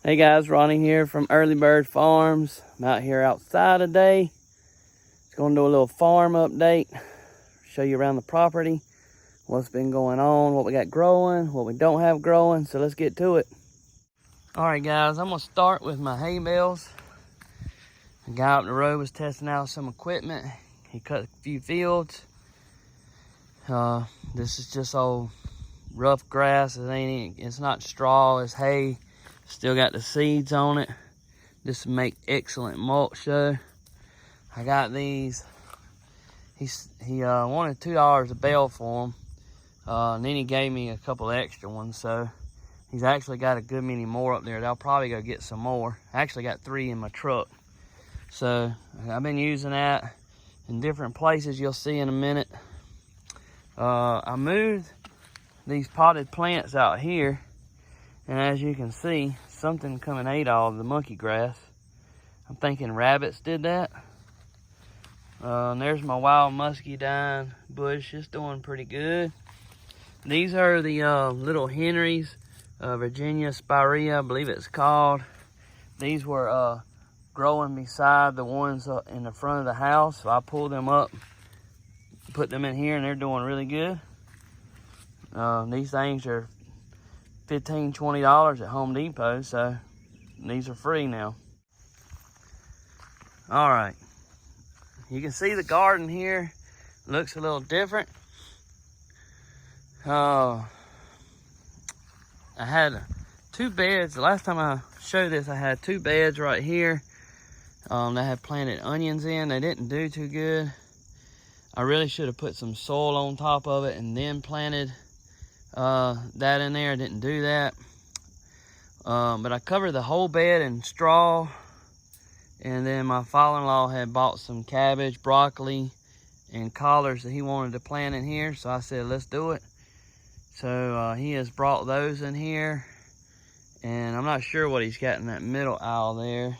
Hey guys, Ronnie here from Earlybird Farms. I'm out here outside today. Just going to do a little farm update. Show you around the property, what's been going on, what we got growing, what we don't have growing. So let's get to it. All right guys, I'm going to start with my hay bales. The guy up the road was testing out some equipment. He cut a few fields. This is just old rough grass. It's not straw, it's hay. Still got the seeds on it. This will make excellent mulch though. I got these. He wanted $2 a bale for them. And then he gave me a couple extra ones, so he's actually got a good many more up there. I'll probably go get some more. I actually got 3 in my truck. So I've been using that in different places, you'll see in a minute. I moved these potted plants out here, and as you can see, something come and ate all of the monkey grass. I'm thinking rabbits did that. And there's my wild muscadine bush. It's doing pretty good. These are the little Henrys, Virginia spirea, I believe it's called. These were growing beside the ones in the front of the house. So I pulled them up, put them in here, and they're doing really good. These things are $15, $20 at Home Depot, so these are free now. All right, you can see the garden here looks a little different. I had 2 beds. The last time I showed this, I had 2 beds right here that I had planted onions in. They didn't do too good. I really should have put some soil on top of it and then planted that in there. I didn't do that. But I covered the whole bed in straw. And then my father-in-law had bought some cabbage, broccoli, and collards that he wanted to plant in here. So I said, let's do it. So he has brought those in here. And I'm not sure what he's got in that middle aisle there.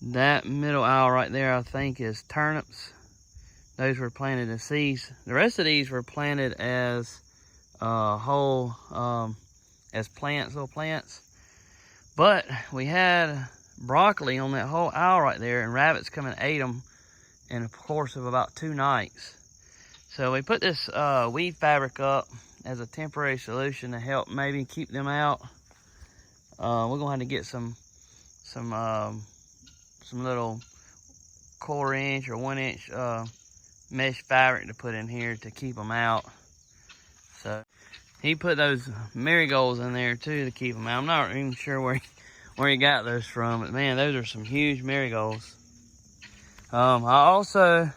That middle aisle right there, I think, is turnips. Those were planted as seeds. The rest of these were planted as whole, as plants, little plants. But we had broccoli on that whole aisle right there, and rabbits come and ate them in a course of about 2 nights. So we put this weed fabric up as a temporary solution to help maybe keep them out. We're gonna have to get some little 1/4 inch or 1 inch mesh fabric to put in here to keep them out. So he put those marigolds in there too to keep them out. I'm not even sure where he got those from, but man, those are some huge marigolds. I also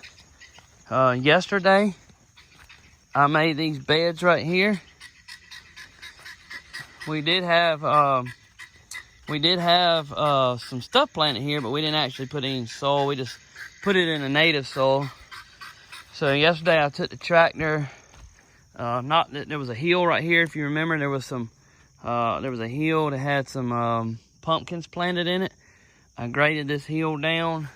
yesterday I made these beds right here. We did have some stuff planted here, but we didn't actually put any soil. We just put it in a native soil. So yesterday I took the tractor. There was a hill right here. If you remember, there was a hill that had some pumpkins planted in it. I graded this hill down,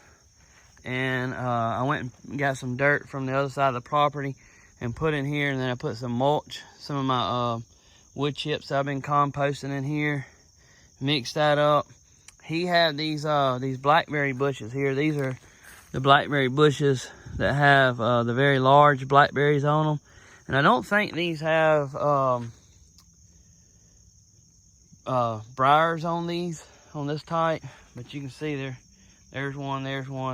and I went and got some dirt from the other side of the property and put in here, and then I put some mulch, some of my wood chips I've been composting in here. Mix that up. He had these blackberry bushes here. These are the blackberry bushes that have the very large blackberries on them. And I don't think these have briars on this type, but you can see there's one.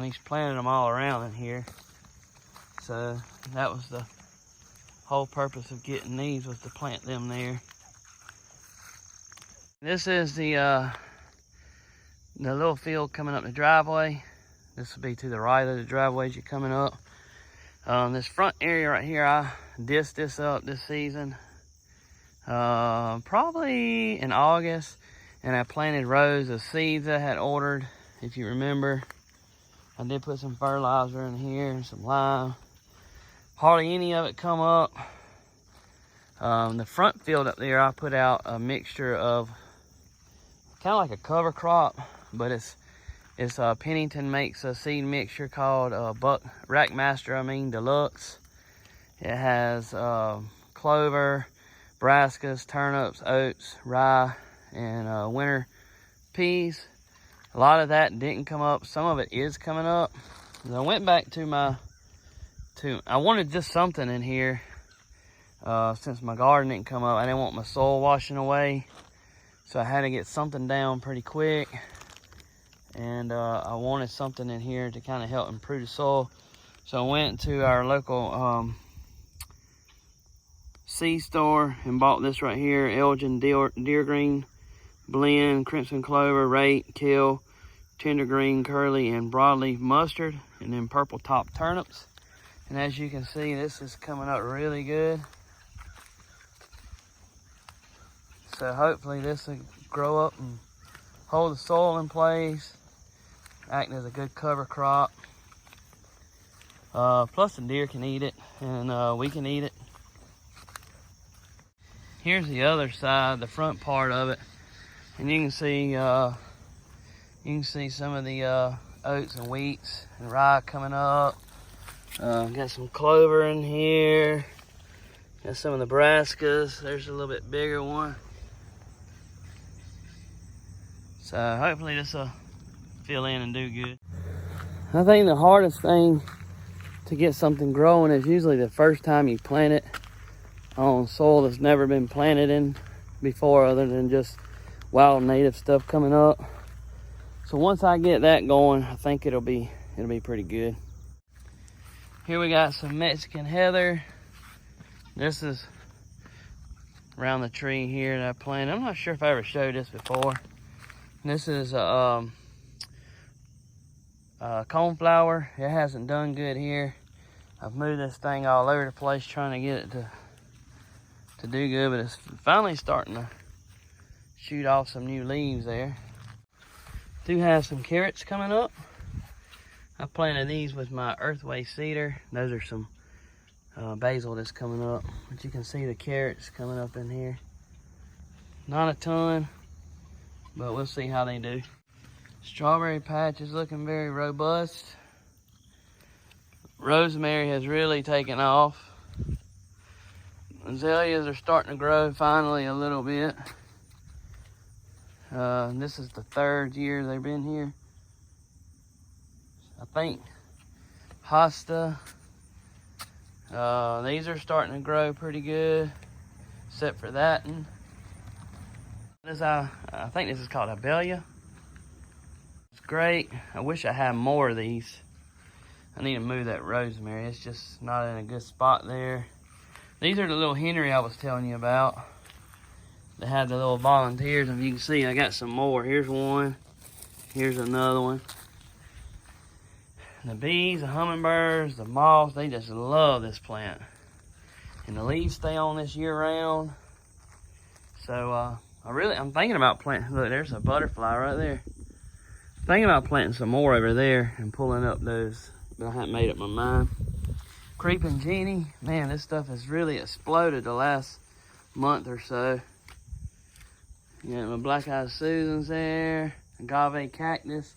He's planted them all around in here. So that was the whole purpose of getting these, was to plant them there. This is the little field coming up the driveway. This will be to the right of the driveway as you're coming up. This front area right here, I disced this up this season, probably in August, and I planted rows of seeds I had ordered. If you remember, I did put some fertilizer in here and some lime. Hardly any of it come up. The front field up there, I put out a mixture of kind of like a cover crop, but it's Pennington makes a seed mixture called Rackmaster, Deluxe. It has clover, brassicas, turnips, oats, rye, and winter peas. A lot of that didn't come up. Some of it is coming up. And I went back to I wanted just something in here since my garden didn't come up. I didn't want my soil washing away, so I had to get something down pretty quick. And I wanted something in here to kind of help improve the soil. So I went to our local seed store and bought this right here, Elgin Deer Green Blend, Crimson Clover, Rate, Kale, Tender Green, Curly, and Broadleaf Mustard, and then purple top turnips. And as you can see, this is coming up really good. So hopefully this will grow up and hold the soil in place, acting as a good cover crop. Plus the deer can eat it, and we can eat it. Here's the other side, the front part of it, and you can see some of the oats and wheats and rye coming up. Got some clover in here. Got some of the brassicas. There's a little bit bigger one. So hopefully this will fill in and do good. I think the hardest thing to get something growing is usually the first time you plant it on soil that's never been planted in before, other than just wild native stuff coming up. So once I get that going, I think it'll be pretty good. Here we got some Mexican heather. This is around the tree here that I planted. I'm not sure if I ever showed this before. This is coneflower. It hasn't done good here. I've moved this thing all over the place trying to get it to do good, but it's finally starting to shoot off some new leaves there. Do have some carrots coming up. I planted these with my earthway cedar. Those are some basil that's coming up, but you can see the carrots coming up in here. Not a ton, but we'll see how they do. Strawberry patch is looking very robust. Rosemary has really taken off. Azaleas are starting to grow finally a little bit. This is the 3rd year they've been here. I think hosta. These are starting to grow pretty good, except for that one. I think this is called Abelia. It's great. I wish I had more of these. I need to move that rosemary. It's just not in a good spot there. These are the little Henry I was telling you about. They had the little volunteers, and you can see I got some more. Here's one. Here's another one. The bees, the hummingbirds, the moths, they just love this plant. And the leaves stay on this year round. So I'm thinking about planting. Look, there's a butterfly right there. Thinking about planting some more over there and pulling up those, but I haven't made up my mind. Creeping Genie, man, this stuff has really exploded the last month or so. Yeah, my black-eyed Susans there, agave cactus.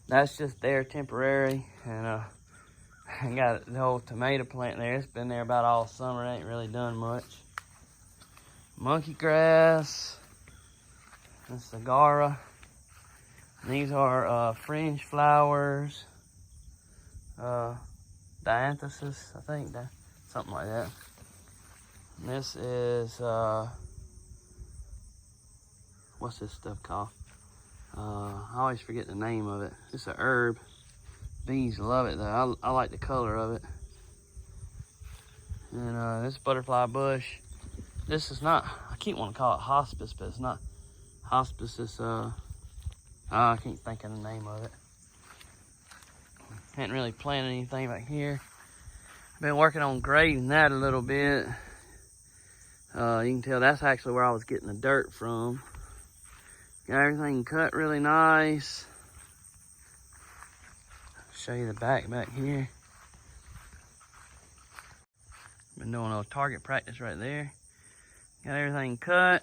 That's just there temporary, and I got the whole tomato plant there. It's been there about all summer. It ain't really done much. Monkey grass. That's the Gara. These are fringe flowers. Dianthesis, I think, something like that. And this is what's this stuff called? I always forget the name of it. It's a herb. Bees love it though. I like the color of it. And this butterfly bush. This is not, I keep wanting to call it hospice, but it's not hospice. It's I can't think of the name of it. Hadn't really planted anything back here. Been working on grading that a little bit. You can tell that's actually where I was getting the dirt from. Got everything cut really nice. Show you the back here. Been doing a little target practice right there. Got everything cut.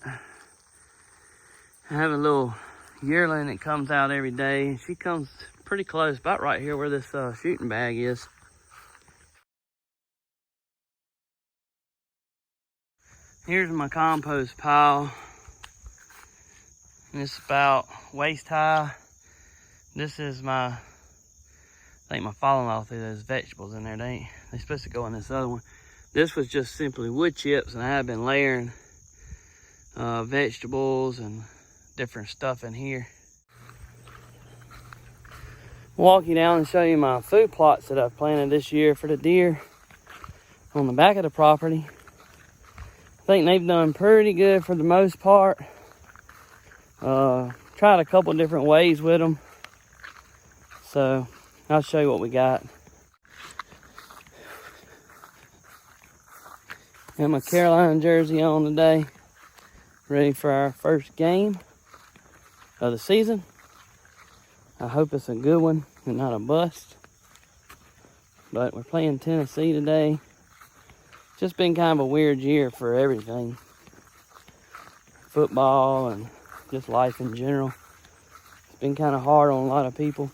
I have a little yearling that comes out every day. She comes pretty close, about right here where this shooting bag is. Here's my compost pile. And it's about waist high. This is I think my father-in-law threw those vegetables in there. They're supposed to go in this other one. This was just simply wood chips, and I have been layering vegetables and different stuff in here. Walk you down and show you my food plots that I've planted this year for the deer on the back of the property. I think they've done pretty good for the most part. Tried a couple different ways with them. So I'll show you what we got. Got my Carolina jersey on today. Ready for our first game of the season. I hope it's a good one and not a bust. But we're playing Tennessee today. Just been kind of a weird year for everything. Football and just life in general. It's been kind of hard on a lot of people.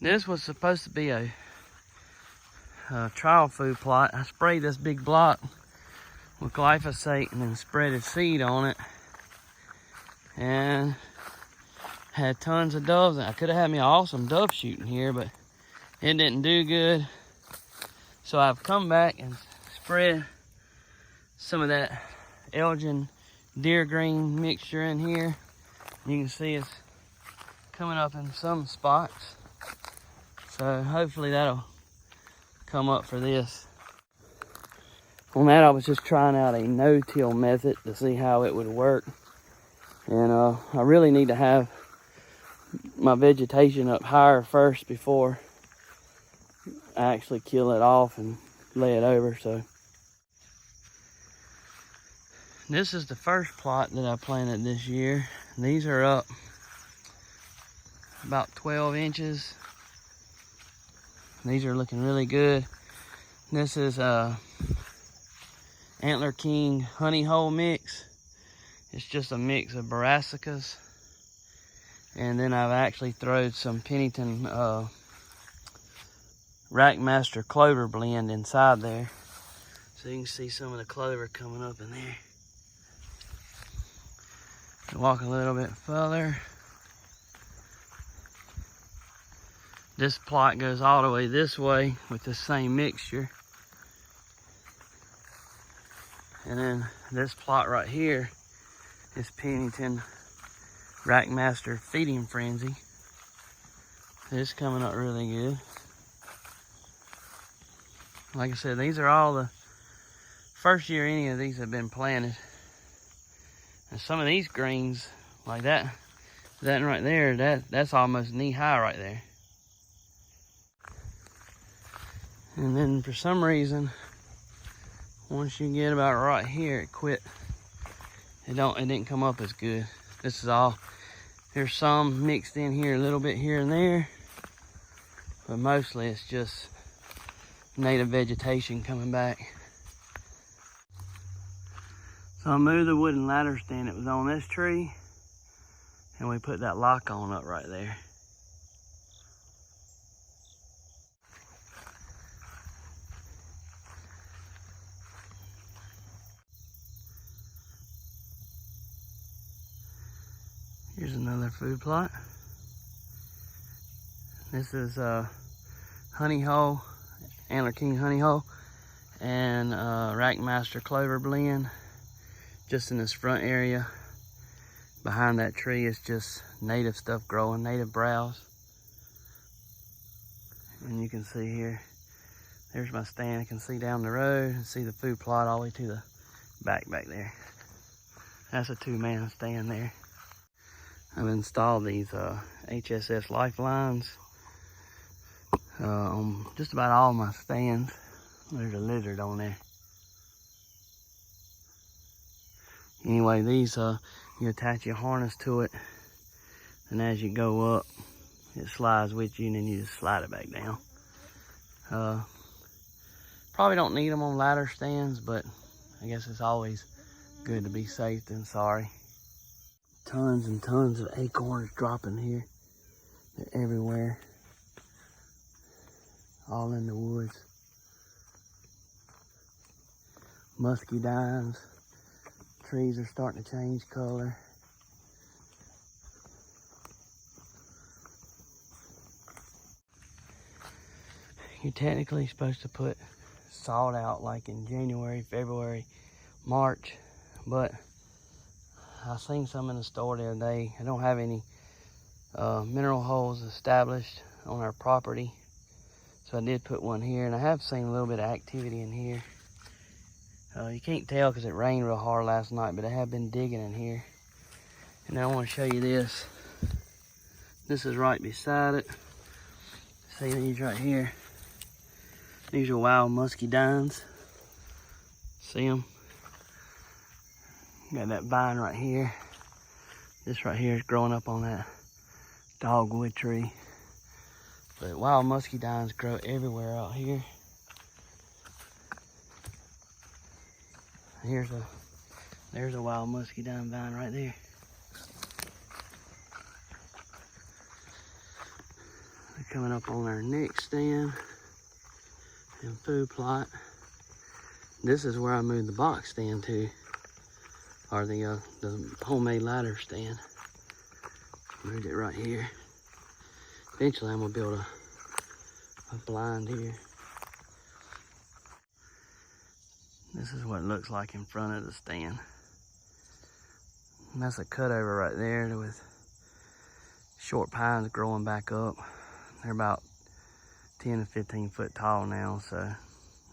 This was supposed to be a trial food plot. I sprayed this big block with glyphosate and then spreaded seed on it. And had tons of doves. I could have had me an awesome dove shooting here, but it didn't do good. So I've come back and spread some of that Elgin deer green mixture in here. You can see it's coming up in some spots. So hopefully that'll come up for this. On that, I was just trying out a no-till method to see how it would work. And I really need to have my vegetation up higher first before I actually kill it off and lay it over. So this is the first plot that I planted this year. These are up about 12 inches. These are looking really good. This is Antler King honey hole mix. It's just a mix of brassicas. And then I've actually thrown some Pennington Rackmaster clover blend inside there. So you can see some of the clover coming up in there. Walk a little bit further. This plot goes all the way this way with the same mixture. And then this plot right here is Pennington Rackmaster Feeding Frenzy. It's coming up really good. Like I said, these are all the first year any of these have been planted. And some of these greens, like that right there, that's almost knee high right there. And then for some reason, once you get about right here, it quit. It didn't come up as good. This is all, there's some mixed in here, a little bit here and there, but mostly it's just native vegetation coming back. So I moved the wooden ladder stand that was on this tree, and we put that lock on up right there. Here's another food plot. This is honey hole, Antler King honey hole, and Rackmaster clover blend. Just in this front area. Behind that tree is just native stuff growing, native browse. And you can see here, there's my stand. I can see down the road and see the food plot all the way to the back there. That's a 2-man stand there. I've installed these HSS lifelines on just about all my stands. There's a lizard on there. Anyway, these you attach your harness to it, and as you go up, it slides with you, and then you just slide it back down. Probably don't need them on ladder stands, but I guess it's always good to be safe than sorry. Tons and tons of acorns dropping here. They're everywhere. All in the woods. Musky dimes. trees are starting to change color. You're technically supposed to put salt out like in January, February, March, but I seen some in the store the other day. I don't have any mineral holes established on our property, so I did put one here, and I have seen a little bit of activity in here. You can't tell because it rained real hard last night, but I have been digging in here. And I want to show you this. This is right beside it. See these right here? These are wild muscadines. See them? Got that vine right here. This right here is growing up on that dogwood tree. But wild muscadines grow everywhere out here. There's a wild muscadine vine right there. They're coming up on our next stand and food plot. This is where I moved the box stand to, or the homemade ladder stand. Moved it right here. Eventually I'm gonna build a blind here. This is what it looks like in front of the stand. And that's a cutover right there with short pines growing back up. They're about 10 to 15 foot tall now, so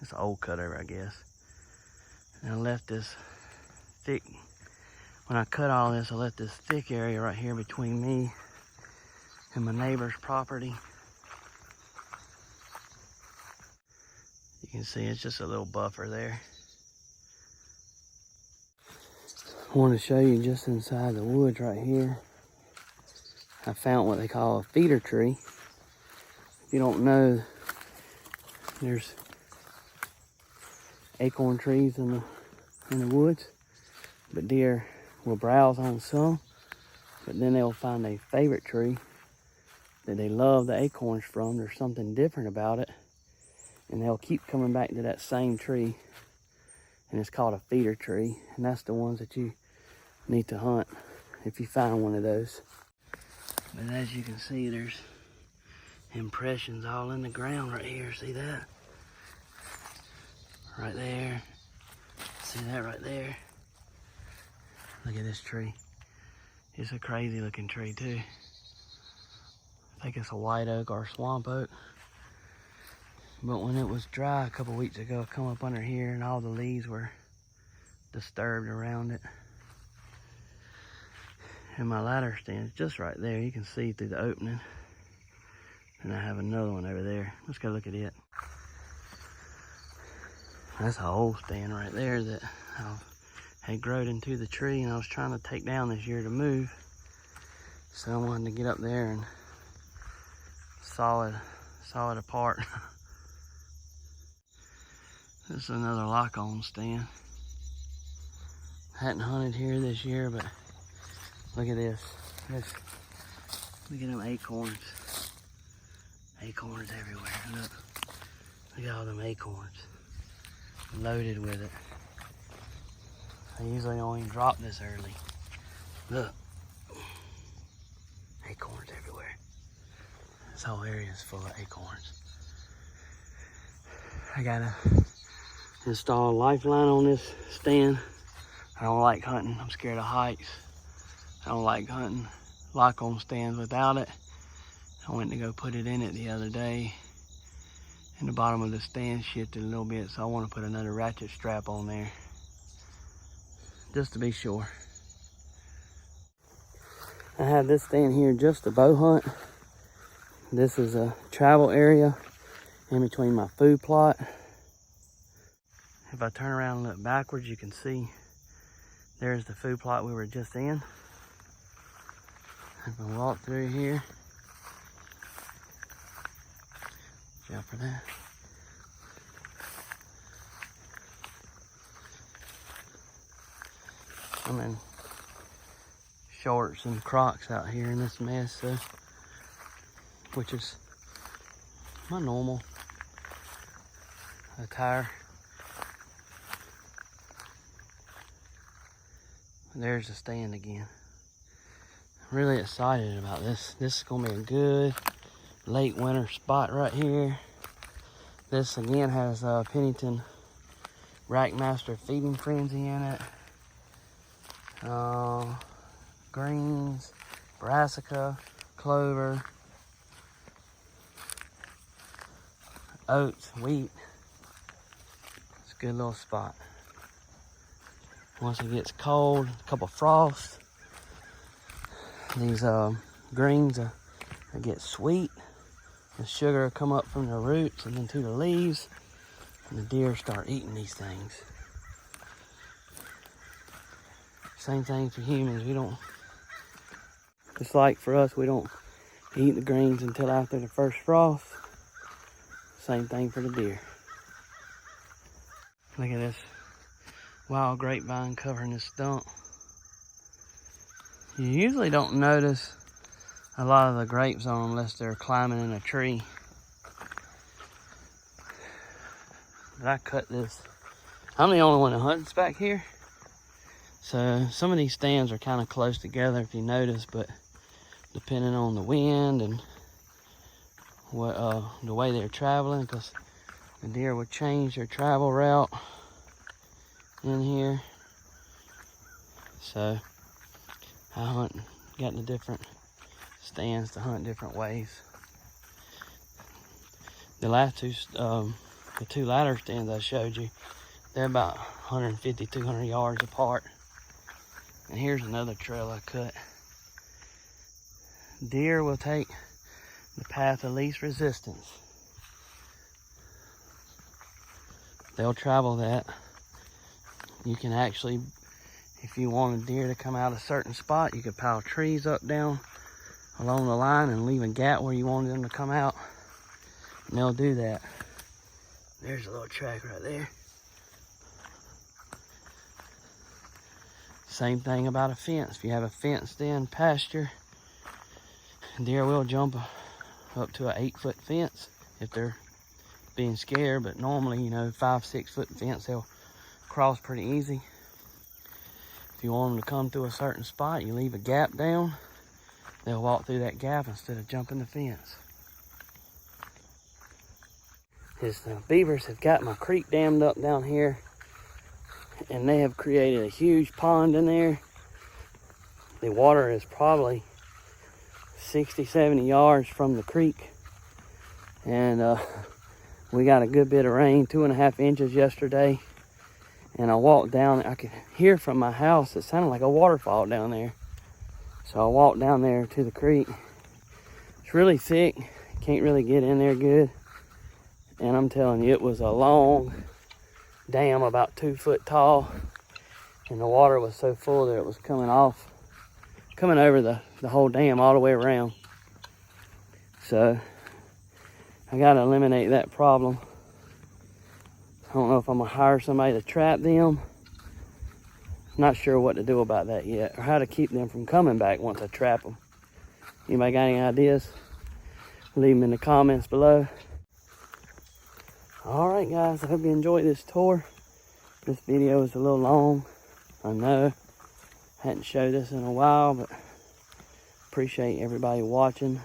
it's an old cutover, I guess. And I left this thick, when I cut all this, I left this thick area right here between me and my neighbor's property. You can see it's just a little buffer there. I want to show you just inside the woods right here. I found what they call a feeder tree. If you don't know, there's acorn trees in the woods, but deer will browse on some, but then they'll find a favorite tree that they love the acorns from. There's something different about it, and they'll keep coming back to that same tree, and it's called a feeder tree, and that's the ones that you need to hunt if you find one of those. But as you can see, there's impressions all in the ground right here. See that? Right there. See that right there? Look at this tree. It's a crazy looking tree too. I think it's a white oak or a swamp oak. But when it was dry a couple weeks ago, I come up under here and all the leaves were disturbed around it. And my ladder stand is just right there. You can see through the opening. And I have another one over there. Let's go look at it. That's an old stand right there that had grown into the tree, and I was trying to take down this year to move. So I wanted to get up there and saw it apart. This is another lock-on stand. Hadn't hunted here this year, but look at this. Look at them acorns. Acorns everywhere. Look at all them acorns. Loaded with it. I usually don't even drop this early. Look. Acorns everywhere. This whole area is full of acorns. I gotta install a lifeline on this stand. I don't like hunting. I'm scared of heights. I don't like hunting lock-on stands without it. I went to go put it in it the other day, and the bottom of the stand shifted a little bit, so I want to put another ratchet strap on there just to be sure. I have this stand here just to bow hunt. This is a travel area in between my food plot. If I turn around and look backwards, you can see there's the food plot we were just in. If I walk through here, watch out for that. I'm in shorts and Crocs out here in this mess, so, which is my normal attire. There's the stand again. I'm really excited about this. This is gonna be a good late winter spot right here. This again has Pennington Rackmaster feeding frenzy in it. Greens, brassica, clover, oats, wheat. It's a good little spot. Once it gets cold, a couple frosts, these greens they get sweet. The sugar will come up from the roots and then to the leaves, and the deer start eating these things. Same thing for humans. We don't, just like for us, we don't eat the greens until after the first frost. Same thing for the deer. Look at this wild grapevine covering this stump. You usually don't notice a lot of the grapes on them unless they're climbing in a tree. But I cut this. I'm the only one that hunts back here. So some of these stands are kind of close together if you notice, but depending on the wind and what the way they're traveling, because the deer would change their travel route in here. So I got the different stands to hunt different ways. The last two, the two ladder stands I showed you, they're about 150, 200 yards apart. And here's another trail I cut. Deer will take the path of least resistance. They'll travel that. You can actually, if you want a deer to come out a certain spot, you could pile trees up down along the line and leave a gap where you wanted them to come out. And they'll do that. There's a little track right there. Same thing about a fence. If you have a fenced in pasture, deer will jump up to an 8-foot fence if they're being scared, but normally, you know, 5-6 foot fence, they'll cross pretty easy. If you want them to come through a certain spot, you leave a gap down, they'll walk through that gap instead of jumping the fence. The beavers have got my creek dammed up down here, and they have created a huge pond in there. The water is probably 60, 70 yards from the creek. And we got a good bit of rain, 2.5 inches yesterday. And I walked down, I could hear from my house, it sounded like a waterfall down there. So I walked down there to the creek. It's really thick, can't really get in there good. And I'm telling you, it was a long dam, about 2 foot tall. And the water was so full that it was coming over the whole dam all the way around. So I gotta eliminate that problem. I don't know if I'm gonna hire somebody to trap them. Not sure what to do about that yet, or how to keep them from coming back once I trap them. Anybody got any ideas? Leave them in the comments below. All right, guys, I hope you enjoyed this tour. This video is a little long, I know. Hadn't showed this in a while, but appreciate everybody watching.